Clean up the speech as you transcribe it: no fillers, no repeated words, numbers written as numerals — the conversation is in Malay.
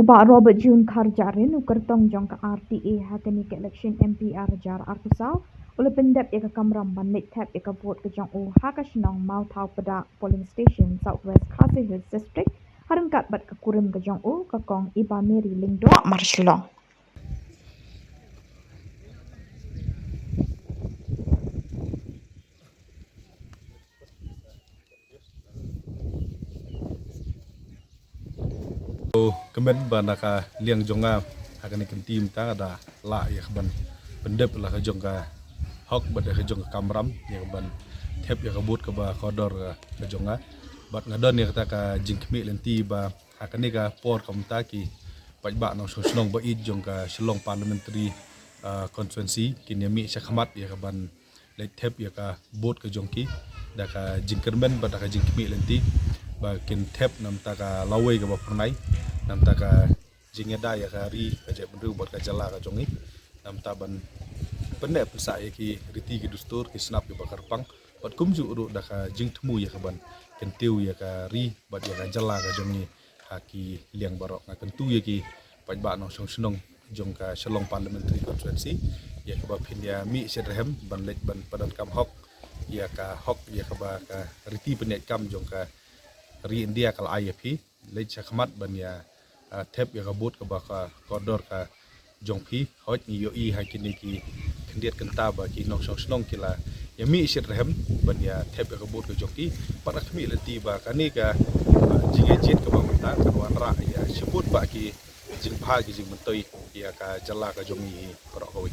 Ubah Robert June Karjarin ukertong jong ke RTA hakani ke election MPR jar artusau ule pendep ya ke kamram ban late tap ya ke vote ke jong u hakashnong mau tau pada polling station Southwest Khasi Hills District harengkat bat ke kurim ke jong u ke kong Iba Mary Lingdo Marshallong. Kemen banaka liang jonga hakani kentim ta ada la ya ban pendep la ka jonga hok bada ka jonga kamram ya ban thep ya kabut ka ba kodor ka jonga bat ngadon ya ta ka jingkmi lenti ba hakani ka por kamta ki pajba no sosnong ba id jonga shlong parliamentary constituency kinyami syakhamat ya ban le thep ya ka bot ka jongki da ka jingkermen bada ka jingkmi lenti ba kin thep nam ta ka lawai ka ba pernai nam ta ka jingeda ya ka ri ka je bendu bot ka jala ka jongi nam ta ban pende pesa ya ki riti ki dustur ki snap ki bakar pang bat kumju uru da ka jing temu ya ka ban kentiu ya ka ri bat ya ka jala ka jongi haki liang barok na kentu ya ki pajba no song snong jong ka shalong parliamentary constituency ya ka ba pindia mi sedrehem ban lek ban padan kam hok ya ka ba ka riti penek kam jong ka ri India kal IFP lej chakmat ban ya thep ya kabut ka ba ka kodor ka jongpi hoj ni yo I hakini ki kendiat kenta ba ki nong song snong kila ya mi isir rehem ban ya thep ya kabut ka jongki para kami leti ba kani ka jinge jit ka ba mata ka wan ra ya sebut ba ki jing pha ki jing mentoi ya ka jala ka jongi para koi